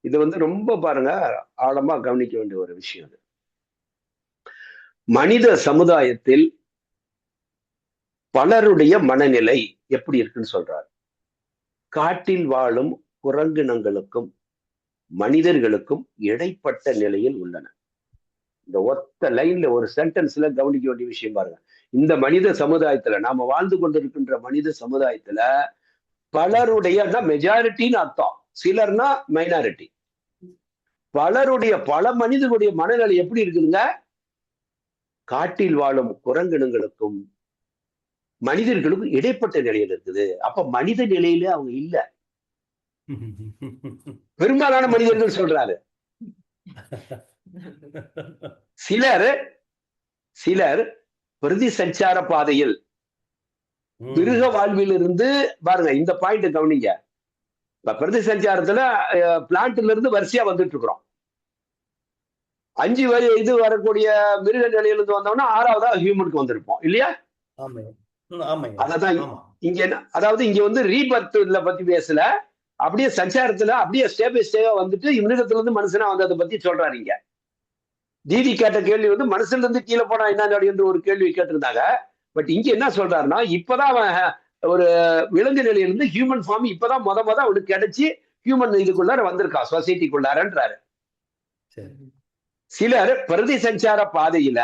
இது வந்து ரொம்ப பாருங்க ஆழமா கவனிக்க வேண்டிய ஒரு விஷயம் அது. மனித சமுதாயத்தில் பலருடைய மனநிலை எப்படி இருக்குன்னு சொல்றாரு. காட்டில் வாழும் குரங்கினங்களுக்கும் மனிதர்களுக்கும் இடைப்பட்ட நிலையில் உள்ளன. இந்த ஒத்த லைன்ல ஒரு சென்டென்ஸ்ல கவனிக்க வேண்டிய விஷயம் பாருங்க. இந்த மனித சமுதாயத்துல நாம வாழ்ந்து கொண்டிருக்கின்ற மனித சமுதாயத்துல பலருடைய மெஜாரிட்டின்னு அர்த்தம், சிலர்னா மைனாரிட்டி. பலருடைய பல மனிதர்களுடைய மனநிலை எப்படி இருக்குதுங்க? காட்டில் வாழும் குரங்கினங்களுக்கும் மனிதர்களுக்கும் இடைப்பட்ட நிலையில் இருக்குது. அப்ப மனித நிலையில அவங்க இல்ல. பெரும்பாலான மனிதர்கள் சொல்றாரு. சிலர் சிலர் பிரதி சஞ்சார பாதையில் மிருக வாழ்வில் இருந்து பாருங்க, இந்த பாயிண்ட் கவனிங்க. பிரதி சஞ்சாரத்துல பிளான்ட்ல இருந்து வரிசையா வந்துட்டு இருக்கிறோம். 5 இது வரக்கூடிய மிருக நிலையிலிருந்து வந்தோம்னா 6வதா ஹியூமனுக்கு வந்திருப்போம் இல்லையா? அததான் இங்க அதாவது இங்க வந்து ரீபர்த்ல பத்தி பேசல, அப்படியே சஞ்சாரத்துல அப்படியே ஸ்டேப் பை ஸ்டேப்பா வந்துட்டு மிருகத்துல இருந்து மனுஷனா வந்ததை பத்தி சொல்றாரு. இங்க தீதி கேட்ட கேள்வி வந்து மனுஷன்ல இருந்து கீழே போனா என்ன என்று ஒரு கேள்வி கேட்டிருந்தாங்க. பட் இங்க என்ன சொல்றாருன்னா, இப்பதான் அவன் ஒரு விலங்கு நிலையிலிருந்து ஹியூமன் ஃபார்ம் இப்பதான் முத அவனுக்கு கிடைச்சி ஹியூமன் இதுக்குள்ளார வந்திருக்கான், சொசைட்டிக்குள்ளாரன்றாரு. சிலர் பிரதி சஞ்சார பாதையில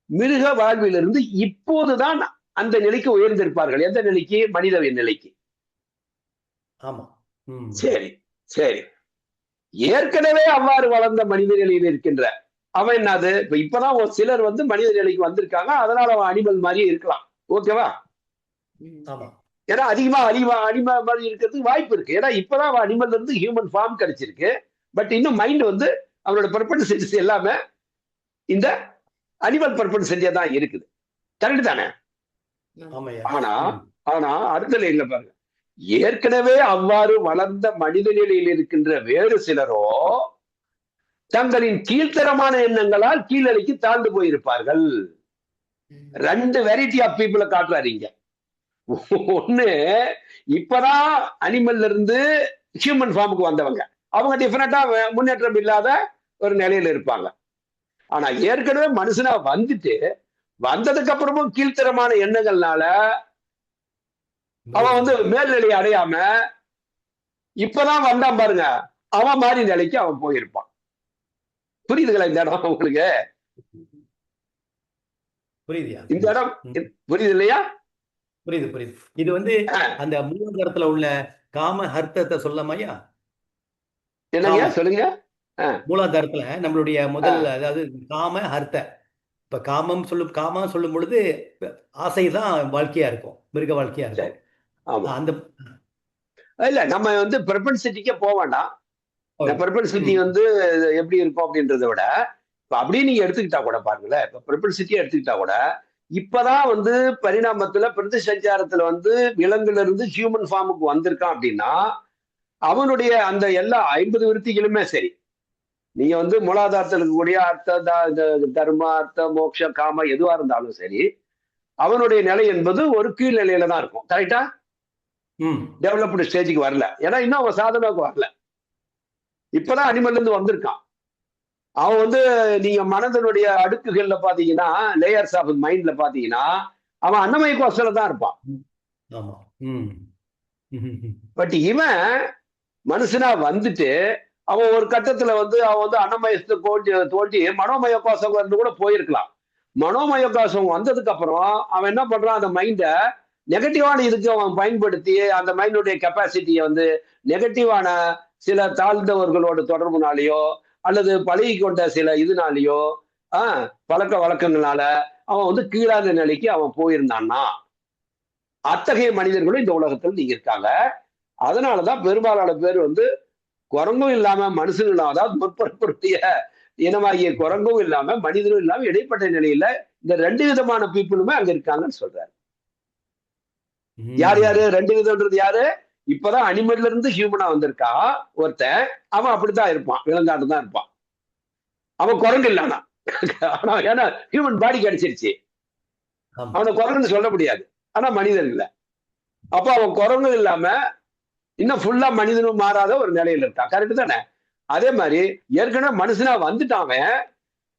மிருக வாழ்விலிருந்து இப்போதுதான் அந்த நிலைக்கு உயர்ந்திருப்பார்கள். எந்த நிலைக்கு? மனிதவின் நிலைக்கு. சரி சரி, ஏற்கனவே அவ்வாறு வளர்ந்த மனித நிலையில் இருக்கின்ற அவன் என்னது, இப்பதான் ஒரு சிலர் வந்து மனித நிலைக்கு வந்திருக்காங்க, அதனால அவன் அனிமல் மாதிரியே இருக்கலாம். ஓகேவா? ஏன்னா அதிகமா அனிமல் மாதிரி இருக்கிறதுக்கு வாய்ப்பு இருக்கு. ஏன்னா இப்பதான் அவன் அனிமல் இருந்து ஹியூமன் ஃபார்ம் கிடைச்சிருக்கு. பட் இன்னும் மைண்ட் வந்து அவனோட பர்பஸ் எல்லாமே இந்த அனிமல் பர்பஸ் தான் இருக்குது. கரெக்ட் தானே? ஆனா ஆனா அடுத்த லைன்ல பாருங்க, ஏற்கனவே அவ்வாறு வளர்ந்த மனித நிலையில் இருக்கின்ற வேறு சிலரோ தங்களின் கீழ்த்தரமான எண்ணங்களால் கீழடிக்கு தாழ்ந்து போயிருப்பார்கள். 2 வெரைட்டி ஆஃப் பீப்புளை காட்டுறாருங்க. ஒண்ணு, இப்பதான் அனிமல்ல இருந்து ஹியூமன் ஃபார்முக்கு வந்தவங்க, அவங்க டிஃபரெண்டா முன்னேற்றம் இல்லாத ஒரு நிலையில இருப்பாங்க. ஆனா ஏற்கனவே மனுஷனா வந்துட்டு வந்ததுக்கு அப்புறமும் கீழ்த்தரமான எண்ணங்கள்னால அவன் வந்து மேல்நிலை அடையாம இப்பதான் வந்தான் பாருங்க, அவன் மாதிரி நிலைக்கு அவன் போயிருப்பான். புரியுதுங்களா இந்த இடம் உங்களுக்கு? இந்த இடம் புரியுது இல்லையா? புரியுது. இது வந்து அந்த மூலாதாரத்துல உள்ள காம அர்த்தத்தை சொல்லமையா? என்னங்க சொல்லுங்க? மூலாதாரத்துல நம்மளுடைய முதல், அதாவது காம அர்த்த. இப்ப காமம் சொல்லும் பொழுது ஆசைதான் வாழ்க்கையா இருக்கும், மிருக வாழ்க்கையா இருக்கும். அந்த இல்ல, நம்ம வந்து பிரபன்சிட்டிக்கே போக வேண்டாம். பிரபன்சிட்டி வந்து எப்படி இருக்கும் அப்படின்றத விட, இப்ப அப்படியே நீங்க எடுத்துக்கிட்டா கூட பாருங்களேன், இப்ப பிரபன்சிட்டியா எடுத்துக்கிட்டா கூட இப்பதான் வந்து பரிணாமத்துல பிரதி சஞ்சாரத்துல வந்து விலங்குல இருந்து ஹியூமன் ஃபார்முக்கு வந்திருக்கான் அப்படின்னா அவனுடைய அந்த எல்லா 50 விருத்திகளுமே சரி, நீங்க வந்து மூலாதாரத்தில் இருக்கக்கூடிய அர்த்த தர்ம அர்த்த மோட்ச காம எதுவா இருந்தாலும் சரி, அவனுடைய நிலை என்பது ஒரு கீழ் நிலையில தான் இருக்கும். கரெக்டா? டெவலப்டு ஸ்டேஜுக்கு வரல, ஏன்னா இன்னும் அவன் சாதனாவுக்கு வரல. இப்பதான் அனிமல்ல இருந்து வந்திருக்கான். அவன் வந்து நீங்க மனதனுடைய அடுக்குகள்ல பாத்தீங்கன்னா, லேயர்ஸ் ஆஃப் மைண்ட்ல பாத்தீங்கன்னா அவன் அன்னமய கோஷத்துல தான் இருப்பான். பட் இவன் மனுஷனா வந்துட்டு அவன் ஒரு கட்டத்துல வந்து அவன் வந்து அன்னமயத்தை தோண்டி மனோமய கோஷம் வந்து கூட போயிருக்கலாம். மனோமய கோஷம் வந்ததுக்கு அப்புறம் அவன் என்ன பண்றான், அந்த மைண்ட நெகட்டிவான இதுக்கு அவன் பயன்படுத்தி அந்த மைண்டுடைய கெப்பாசிட்டியை வந்து நெகட்டிவான சில தாழ்ந்தவர்களோட தொடர்புனாலேயோ அல்லது பழகி கொண்ட சில இதுனாலேயோ பழக்க வழக்கங்களால அவன் வந்து கீழான நிலைக்கு அவன் போயிருந்தான்னா அத்தகைய மனிதர்களும் இந்த உலகத்தில் நீங்க இருக்காங்க. அதனாலதான் பெரும்பாலான பேர் வந்து குரங்கும் இல்லாம மனுஷனும், அதாவது முற்படுத்திய இனமாகிய குரங்கும் இல்லாம மனிதனும் இல்லாம இடைப்பட்ட நிலையில இந்த 2 விதமான பீப்புளுமே அங்க இருக்காங்கன்னு சொல்றாரு. யார் யாரு 2 விதம்ன்றது? யாரு? இப்பதான் அனிமல்ல இருந்து ஹியூமனா வந்திருக்கா ஒருத்தன், அவன் அப்படித்தான் இருப்பான், விலங்காட்டு தான் இருப்பான். அவன் குரங்கு இல்லானா, ஆனா ஏன்னா ஹியூமன் பாடி கிடைச்சிருச்சு, அவனை குரங்குன்னு சொல்ல முடியாது. ஆனா மனிதன் இல்லை. அப்ப அவன் குரங்கு இல்லாம இன்னும் ஃபுல்லா மனிதனும் மாறாத ஒரு நிலையில இருக்கான். கரெக்ட் தானே? அதே மாதிரி ஏற்கனவே மனுஷனா வந்துட்டான்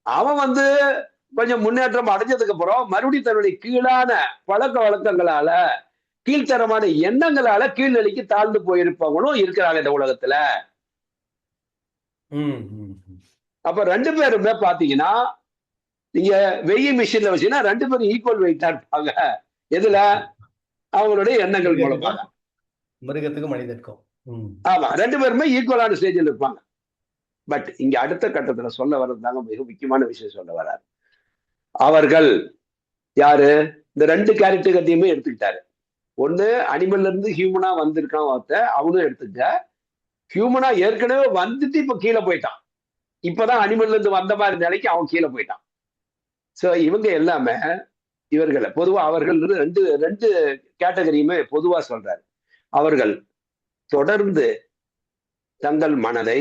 அவன் வந்து கொஞ்சம் முன்னேற்றம் அடைஞ்சதுக்கு அப்புறம் மறுபடியும் தன்னுடைய கீழான பழக்க வழக்கங்களால கீழ்த்தரமான எண்ணங்களால கீழ்நிலைக்கு தாழ்ந்து போயிருப்பவங்களும் இருக்கிறாங்க இந்த உலகத்துல. அப்ப ரெண்டு பேருமே பாத்தீங்கன்னா நீங்க வெய்ய மிஷின்ல வச்சீங்கன்னா ரெண்டு பேரும் ஈக்குவல் வெயிட்டா இருப்பாங்க. எதுல? அவங்களுடைய எண்ணங்கள் மூலமாக. மிருகத்துக்கும் மனிதனுக்கும். ஆமா, ரெண்டு பேருமே ஈக்குவலான ஸ்டேஜில் இருப்பாங்க. பட் இங்க அடுத்த கட்டத்துல சொல்ல வர்றதுதாங்க மிக முக்கியமான விஷயம் சொல்ல வர்றாரு. அவர்கள் யாரு? இந்த ரெண்டு கேரக்டரையுமே எடுத்துக்கிட்டாரு. ஒண்ணு அனிமல்ல இருந்து ஹியூமனா வந்திருக்கான் ஒருத்தன், அவனும் எடுத்துக்க. ஹியூமனா ஏற்கனவே வந்துட்டு இப்ப கீழே போயிட்டான். இப்பதான் அனிமல்ல இருந்து வந்த மாதிரி நிலைக்கு அவன் கீழே போயிட்டான். சோ இவங்க எல்லாமே இவர்களை பொதுவா அவர்கள் ரெண்டு ரெண்டு கேட்டகரியுமே பொதுவா சொல்றாரு. அவர்கள் தொடர்ந்து தங்கள் மனதை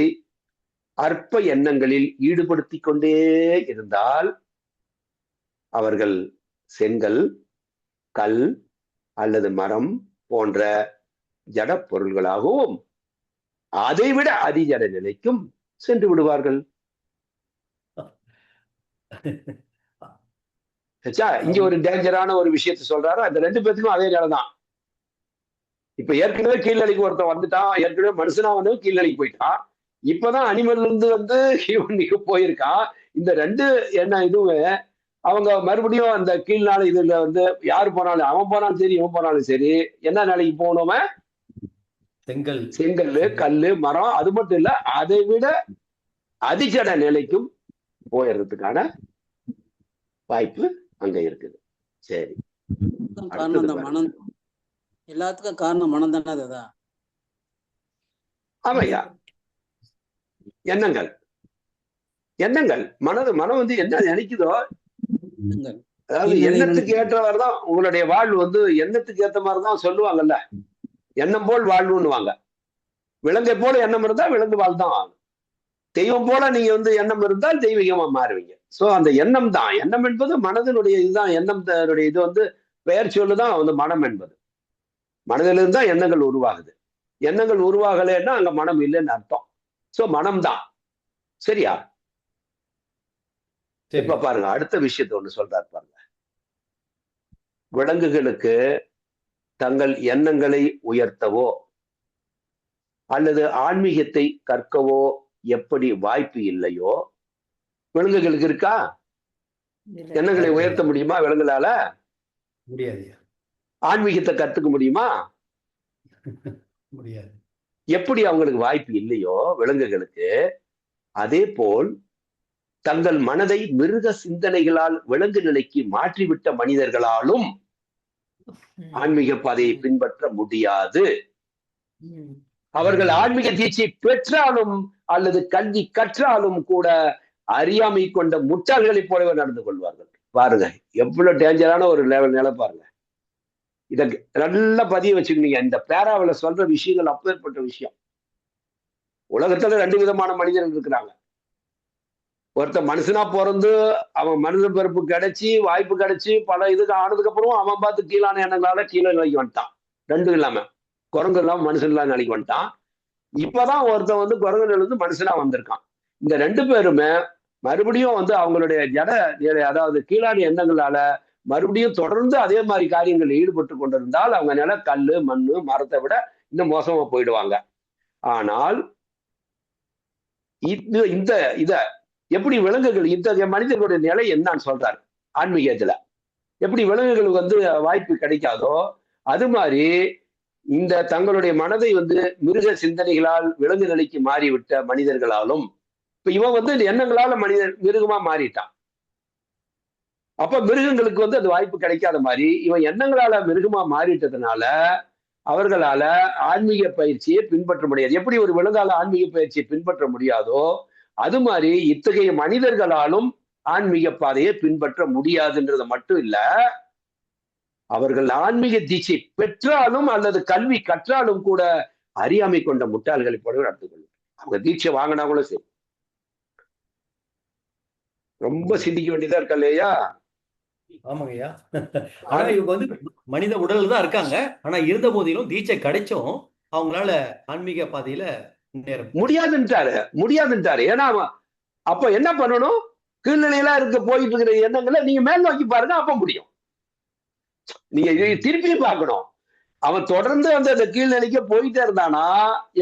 அற்ப எண்ணங்களில் ஈடுபடுத்தி கொண்டே இருந்தால் அவர்கள் செங்கல், கல் அல்லது மரம் போன்ற ஜட பொருள்களாகவும் அதைவிட அதிஜட நிலைக்கும் சென்று விடுவார்கள். இங்க ஒரு டேஞ்சரான ஒரு விஷயத்த சொல்றாரு. அந்த ரெண்டு பேத்துக்கும் அதே நிலை தான். இப்ப ஏற்கனவே கீழ்நிலைக்கு ஒருத்தன் வந்துட்டான், ஏற்கனவே மனுஷனா வந்து கீழ்நிலைக்கு போயிட்டான். இப்பதான் அனிமல்ல இருந்து வந்து ஹியூமனுக்கு போயிருக்கான். இந்த ரெண்டு என்ன இதுவும் அவங்க மறுபடியும் அந்த கீழ்நாள் இதுல வந்து யாரு போனாலும், அவன் போனாலும் சரி இவன் போனாலும் சரி, என்ன நிலைக்கு போகணுமே? செங்கல், கல்லு, மரம். அது மட்டும் இல்ல, அதை விட அதிஜட நிலைக்கும் போயிடுறதுக்கான வாய்ப்பு அங்க இருக்குது. சரி, மனம் எல்லாத்துக்கும் காரணம் மனம் தானே. அதுதான். ஆமையா, எண்ணங்கள் மனம் வந்து என்ன நினைக்குதோ, அதாவது எண்ணத்துக்கு ஏற்றவாறு தான் உங்களுடைய வாழ்வு வந்து எண்ணத்துக்கு ஏற்ற மாதிரிதான் சொல்லுவாங்கல்ல. எண்ணம் போல் வாழ்வுன்னுவாங்க. விலங்கை போல எண்ணம் இருந்தா விலங்கு வாழ் தான் ஆகும். தெய்வம் போல நீங்க வந்து எண்ணம் இருந்தால் தெய்வீகமா மாறுவீங்க. சோ அந்த எண்ணம் தான், எண்ணம் என்பது மனதினுடைய இதுதான். எண்ணம் இது வந்து பெயர் சொல்லுதான் வந்து மனம் என்பது. மனதிலிருந்து தான் எண்ணங்கள் உருவாகுது. எண்ணங்கள் உருவாகலைன்னா அங்க மனம் இல்லைன்னு அர்த்தம். சோ மனம் தான். சரியா? இப்ப பாருங்க, அடுத்த விஷயத்த ஒண்ணு சொல்றாரு பாருங்க. விலங்குகளுக்கு தங்கள் எண்ணங்களை உயர்த்தவோ அல்லது ஆன்மீகத்தை கற்கவோ எப்படி வாய்ப்பு இல்லையோ, விலங்குகளுக்கு இருக்கா? எண்ணங்களை உயர்த்த முடியுமா விலங்குகளால? முடியாது. ஆன்மீகத்தை கத்துக்க முடியுமா? முடியாது. எப்படி அவங்களுக்கு வாய்ப்பு இல்லையோ விலங்குகளுக்கு, அதே போல் தங்கள் மனதை மிருக சிந்தனைகளால் விலங்கு நிலைக்கு மாற்றிவிட்ட மனிதர்களாலும் ஆன்மீக பாதையை பின்பற்ற முடியாது. அவர்கள் ஆன்மீக தீட்சை பெற்றாலும் அல்லது கல்வி கற்றாலும் கூட அறியாமை கொண்ட முட்டாள்களைப் போலவே நடந்து கொள்வார்கள். பாருங்க எவ்வளவு டேஞ்சரான ஒரு நிலை பாருங்க. இத நல்லா பதிய வச்சுக்கிட்டீங்க. இந்த பேராவில சொல்ற விஷயங்கள் அப்பேற்பட்ட விஷயம். உலகத்துல ரெண்டு விதமான மனிதர்கள் இருக்கிறாங்க. ஒருத்தன் மனுஷனா பிறந்து அவன் மனித பிறப்பு கிடைச்சி வாய்ப்பு கிடைச்சி பல இதுக்கு ஆனதுக்கு அப்புறம் அவன் பார்த்து கீழான எண்ணங்களால கீழே நிலைக்கு வந்துட்டான். ரெண்டும் இல்லாம குரங்கு இல்லாம மனுஷன் இல்லாம நிலைக்கு வந்துட்டான். இப்பதான் ஒருத்தன் வந்து குரங்கு இருந்து மனுஷனா வந்திருக்கான். இந்த ரெண்டு பேருமே மறுபடியும் வந்து அவங்களுடைய ஜட அதாவது கீழான எண்ணங்களால மறுபடியும் தொடர்ந்து அதே மாதிரி காரியங்களில் ஈடுபட்டு கொண்டிருந்தால் அவங்க நில கல்லு, மண்ணு, மரத்தை விட இன்னும் மோசமா போயிடுவாங்க. ஆனால் இந்த இத எப்படி விலங்குகள் இத்தகைய மனிதர்களுடைய நிலை என்னன்னு சொல்றாரு ஆன்மீகத்துல. எப்படி விலங்குகளுக்கு வந்து வாய்ப்பு கிடைக்காதோ அது மாதிரி இந்த தங்களுடைய மனதை வந்து மிருக சிந்தனைகளால் விலங்கு நிலைக்கு மாறிவிட்ட மனிதர்களாலும், இப்ப இவன் வந்து எண்ணங்களால மிருகமா மாறிட்டான். அப்ப மிருகங்களுக்கு வந்து அது வாய்ப்பு கிடைக்காத மாதிரி இவன் எண்ணங்களால மிருகமா மாறிட்டதுனால அவர்களால ஆன்மீக பயிற்சியை பின்பற்ற முடியாது. எப்படி ஒரு விலங்கால ஆன்மீக பயிற்சியை பின்பற்ற முடியாதோ அது மாதிரி இத்தகைய மனிதர்களாலும் ஆன்மீக பாதையை பின்பற்ற முடியாதுன்றது மட்டும் இல்ல, அவர்கள் ஆன்மீக தீட்சை பெற்றாலும் அல்லது கல்வி கற்றாலும் கூட அறியாமை கொண்ட முட்டாள்களை போலவே நடந்து கொள்ளும். அவங்க தீட்சை வாங்கினாங்களும் சரி. ரொம்ப சிந்திக்க வேண்டியதா இருக்கா இல்லையா? ஆமாங்கய்யா. ஆனா இவங்க வந்து மனித உடல்ல தான் இருக்காங்க. ஆனா இருந்த போதிலும் தீட்சை கிடைச்சும் அவங்களால ஆன்மீக பாதையில முடியாதுன்ட்டாரு. ஏன்னா அப்ப என்ன பண்ணணும், கீழ்நிலையில இருக்க போயிட்டு இருக்கிற எண்ணங்களை நீங்க மேல் நோக்கி பாருங்க, அப்ப முடியும். நீங்க திருப்பியும் பார்க்கணும். அவன் தொடர்ந்து அந்த கீழ்நிலைக்கு போயிட்டே இருந்தானா,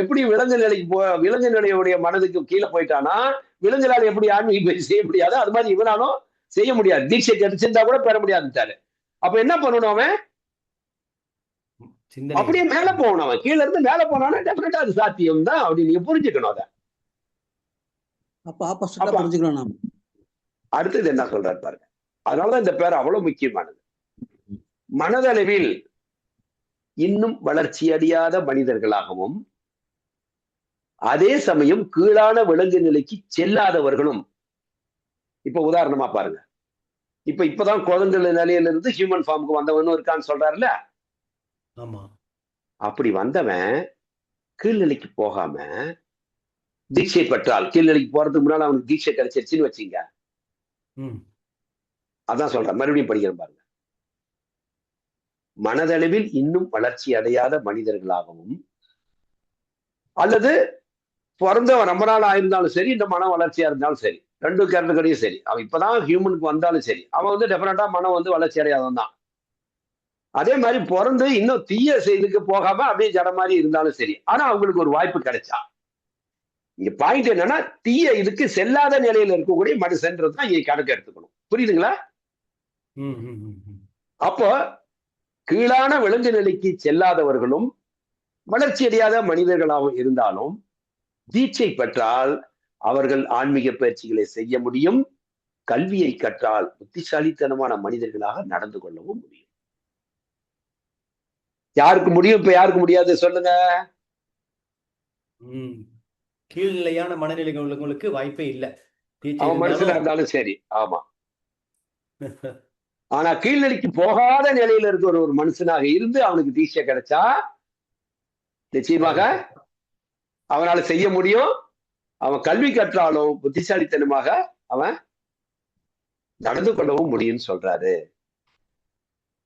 எப்படி விலங்கு நிலைக்கு விலங்கு நிலையுடைய மனதுக்கு கீழே போயிட்டானா, விலங்குகளால் எப்படி ஆன்மீக பயிற்சி செய்ய முடியாது, அது மாதிரி இவனாலும் செய்ய முடியாது. தீட்சை கிடைச்சிருந்தா கூட பெற முடியாதுட்டாரு. அப்ப என்ன பண்ணணும் அவன், அப்படியே மேல போகணும். அவன் கீழே இருந்து மேல போனானா டெஃபினட்டா அது சாத்தியம் தான் அப்படி நீங்க புரிஞ்சுக்கணும். அதை புரிஞ்சுக்கணும் நாம. அடுத்தது என்ன சொல்றாரு பாருங்க. அதனாலதான் இந்த பேர் அவ்வளவு முக்கியமானது. மனதளவில் இன்னும் வளர்ச்சி அடையாத மனிதர்களாகவும் அதே சமயம் கீழான விலங்கு நிலைக்கு செல்லாதவர்களும். இப்ப உதாரணமா பாருங்க, இப்பதான் குழந்தை நிலையிலிருந்து ஹியூமன் ஃபார்முக்கு வந்தவனும் இருக்கான்னு சொல்றாருல்ல. அப்படி வந்தவன் கீழ்நிலைக்கு போகாம தீட்சை பெற்றால், கீழ்நிலைக்கு போறதுக்கு முன்னால அவனுக்கு தீட்சை கிடைச்சிருச்சுன்னு வச்சுங்க. அதான் சொல்றேன், மறுபடியும் படிக்கிறேன் பாருங்க. மனதளவில் இன்னும் வளர்ச்சி அடையாத மனிதர்களாகவும் அல்லது பிறந்தவன் ரொம்ப நாள் ஆயிருந்தாலும் சரி, இந்த மன வளர்ச்சியா இருந்தாலும் சரி, ரெண்டு கேரக்டரையும் சரி, அவன் இப்பதான் ஹியூமனுக்கு வந்தாலும் சரி, அவன் வந்து டெஃபினட்டா மனம் வந்து வளர்ச்சி அடையாதவன் தான். அதே மாதிரி பிறந்து இன்னும் தீய செய்திக்கு போகாம அப்படியே ஜட மாதிரி இருந்தாலும் சரி, ஆனா அவங்களுக்கு ஒரு வாய்ப்பு கிடைச்சா. இங்க பாயிண்ட் என்னன்னா, தீய இதுக்கு செல்லாத நிலையில இருக்கக்கூடிய மனுஷன்றது தான் இங்க கணக்கு எடுத்துக்கணும். புரியுதுங்களா? அப்போ கீழான விலங்கு நிலைக்கு செல்லாதவர்களும் வளர்ச்சி அடையாத மனிதர்களாகவும் இருந்தாலும் தீட்சை பெற்றால் அவர்கள் ஆன்மீக பயிற்சிகளை செய்ய முடியும். கல்வியை கற்றால் புத்திசாலித்தனமான மனிதர்களாக நடந்து கொள்ளவும் முடியும். யாருக்கு முடியும், இப்ப யாருக்கு முடியாது சொல்லுங்க? கீழ்நிலையான மனநிலை உள்ளவங்களுக்கு வாய்ப்பே இல்லை. அவன் மனுஷனா இருந்தாலும் சரி. ஆமா. ஆனா கீழ்நிலைக்கு போகாத நிலையில இருக்கிற ஒரு மனுஷனாக இருந்து அவனுக்கு தீட்சை கிடைச்சா நிச்சயமாக அவனால செய்ய முடியும். அவன் கல்வி கற்றாலும் புத்திசாலித்தனமாக அவன் நடந்து கொள்ளவும் முடியும்னு சொல்றாரு.